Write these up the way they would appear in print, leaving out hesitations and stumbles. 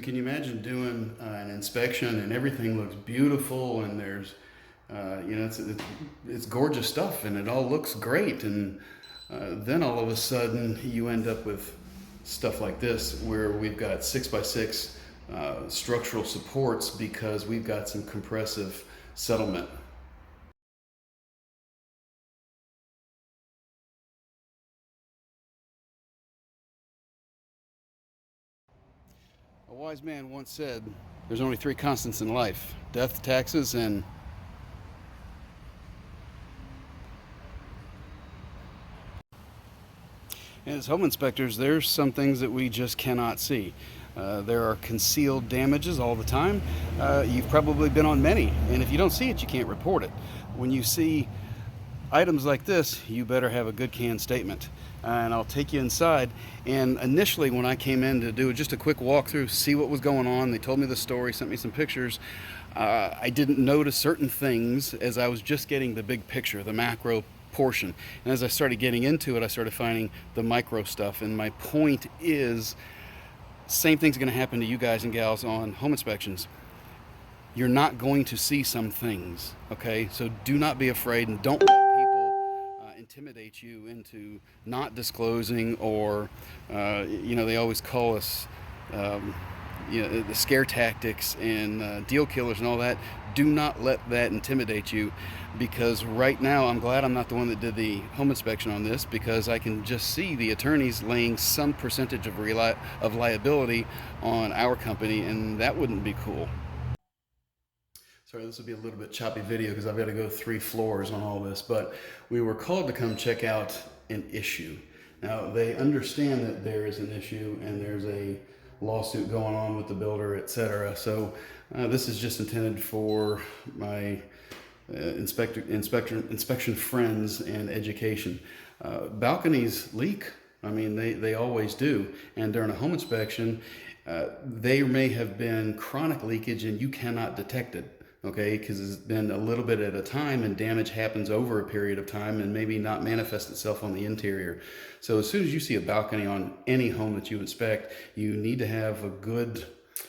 can you imagine doing an inspection and everything looks beautiful and there's, it's gorgeous stuff and it all looks great, and then all of a sudden you end up with stuff like this where we've got 6x6 structural supports because we've got some compressive settlement. A wise man once said, there's only three constants in life: death, taxes, and as home inspectors, there's some things that we just cannot see. There are concealed damages all the time. You've probably been on many, and if you don't see it, you can't report it. When you see items like this, you better have a good canned statement. And I'll take you inside. And initially, when I came in to do just a quick walkthrough, see what was going on, they told me the story, sent me some pictures. I didn't notice certain things as I was just getting the big picture, the macro portion. And as I started getting into it, I started finding the micro stuff. And my point is, same thing's going to happen to you guys and gals on home inspections. You're not going to see some things, okay? So do not be afraid, and don't let people intimidate you into not disclosing, or, they always call us, the scare tactics and deal killers and all that. Do not let that intimidate you, because right now I'm glad I'm not the one that did the home inspection on this, because I can just see the attorneys laying some percentage of liability on our company, and that wouldn't be cool. Sorry, this will be a little bit choppy video because I've got to go 3 floors on all this, but we were called to come check out an issue. Now, they understand that there is an issue and there's a lawsuit going on with the builder, etc. So this is just intended for my inspection friends and education. Balconies leak. I mean, they always do. And during a home inspection, they may have been chronic leakage and you cannot detect it. Okay, because it's been a little bit at a time and damage happens over a period of time and maybe not manifest itself on the interior. So as soon as you see a balcony on any home that you inspect, you need to have a good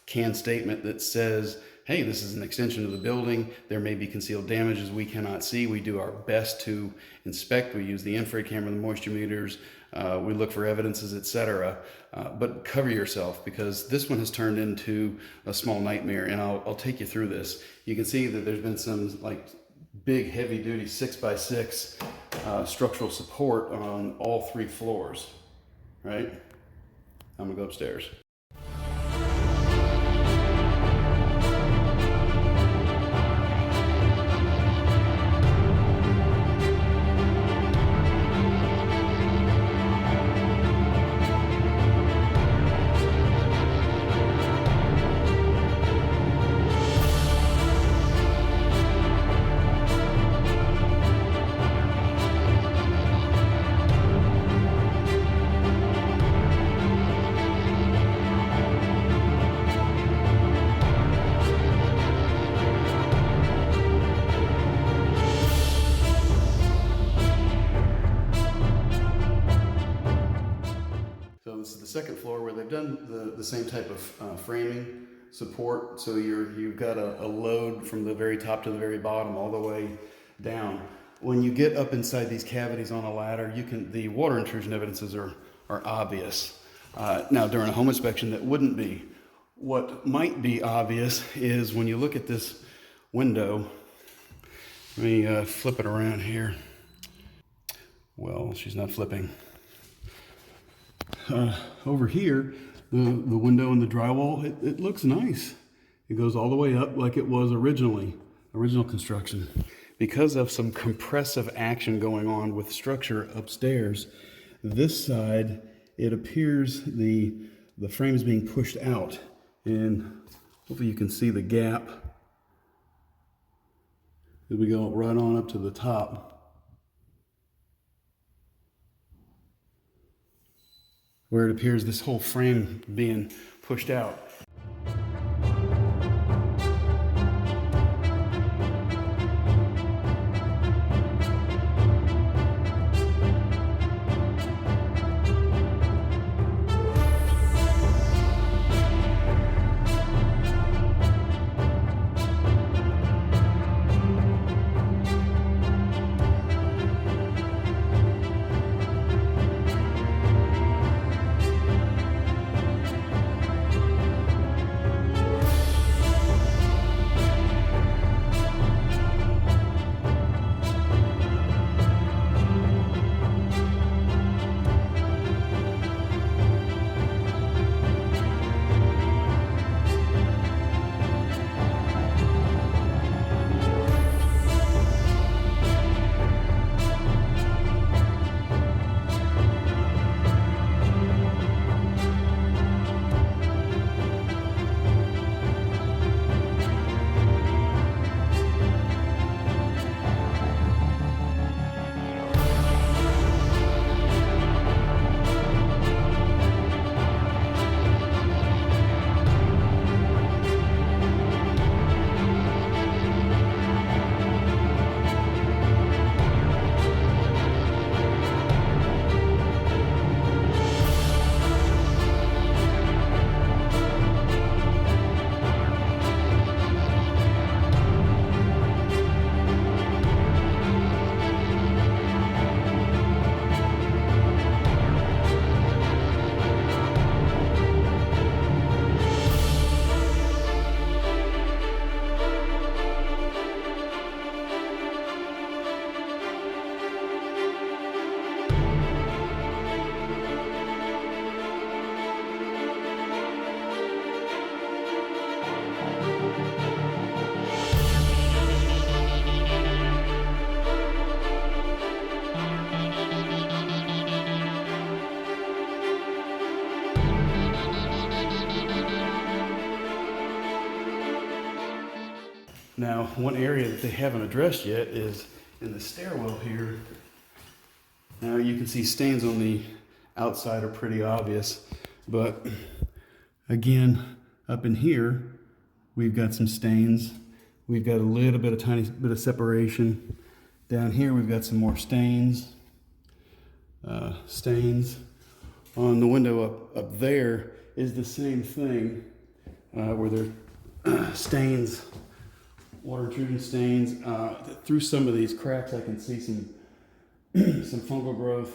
canned statement that says, hey, this is an extension of the building. There may be concealed damages we cannot see. We do our best to inspect. We use the infrared camera, the moisture meters. We look for evidences, etc. But cover yourself, because this one has turned into a small nightmare, and I'll take you through this. You can see that there's been some like big heavy-duty 6x6 structural support on all 3 floors, right? I'm gonna go upstairs. This is the 2nd floor where they've done the same type of framing support. So you've got a load from the very top to the very bottom all the way down. When you get up inside these cavities on a ladder, the water intrusion evidences are obvious. Now during a home inspection, that wouldn't be. What might be obvious is when you look at this window. Let me flip it around here. Well, she's not flipping. Over here, the window and the drywall, it looks nice. It goes all the way up like it was original construction. Because of some compressive action going on with structure upstairs, this side, it appears the frame is being pushed out, and hopefully you can see the gap as we go right on up to the top. Where it appears this whole frame being pushed out. Now, one area that they haven't addressed yet is in the stairwell here. Now you can see stains on the outside are pretty obvious, but again, up in here, we've got some stains. We've got a little bit of tiny bit of separation. Down here, we've got some more stains. Stains. On the window up there is the same thing, where there are stains, water intrusion stains. Through some of these cracks, I can see some fungal growth.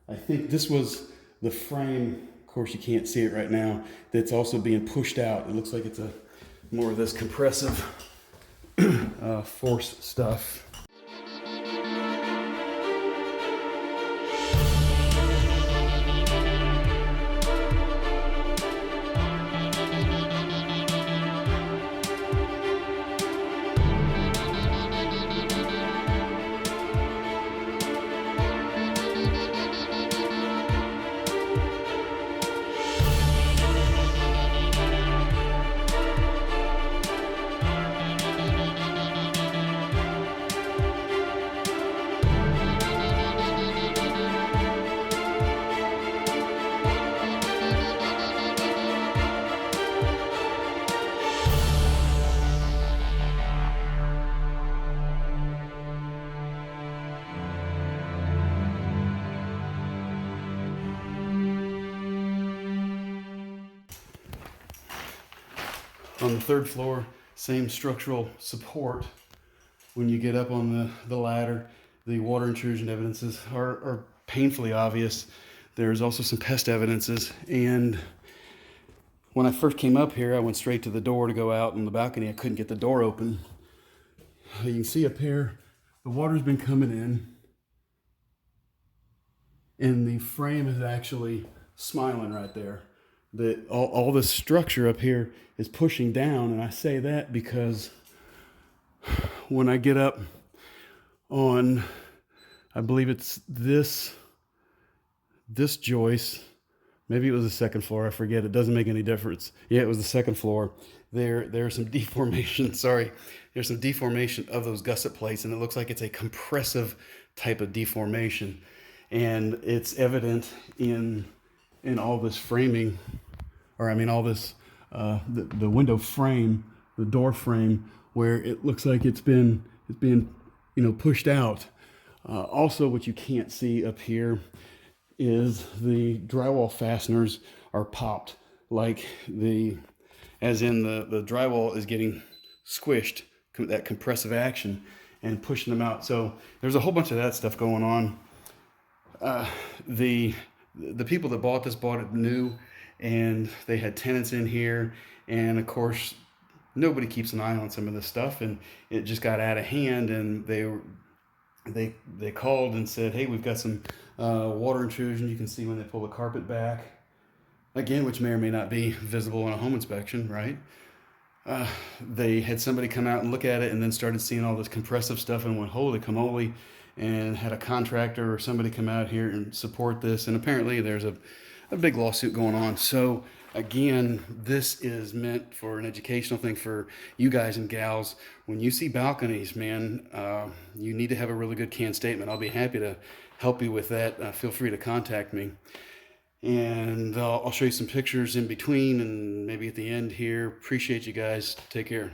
I think this was the frame. Of course, you can't see it right now. That's also being pushed out. It looks like it's more of this compressive force stuff. On the third floor, same structural support. When you get up on the ladder, the water intrusion evidences are painfully obvious. There's also some pest evidences. And when I first came up here, I went straight to the door to go out on the balcony. I couldn't get the door open. You can see up here, the water's been coming in, and the frame is actually smiling right there. That all this structure up here is pushing down, and I say that because when I get up on, I believe it's this joist, maybe it was the second floor, I forget, it doesn't make any difference. Yeah, it was the second floor. There's some deformation, there's some deformation of those gusset plates, and it looks like it's a compressive type of deformation, and it's evident in all this framing, all this, the window frame, the door frame, where it looks like it's been pushed out. Also, what you can't see up here is the drywall fasteners are popped, as in the drywall is getting squished, that compressive action, and pushing them out. So there's a whole bunch of that stuff going on. The people that bought it new, and they had tenants in here, and of course nobody keeps an eye on some of this stuff, and it just got out of hand, and they called and said, hey, we've got some water intrusion. You can see when they pull the carpet back again, which may or may not be visible in a home inspection, right? They had somebody come out and look at it, and then started seeing all this compressive stuff and went, holy camole, and had a contractor or somebody come out here and support this. And apparently there's a big lawsuit going on. So again, this is meant for an educational thing for you guys and gals. When you see balconies, man, you need to have a really good canned statement. I'll be happy to help you with that. Feel free to contact me. And I'll show you some pictures in between and maybe at the end here. Appreciate you guys. Take care.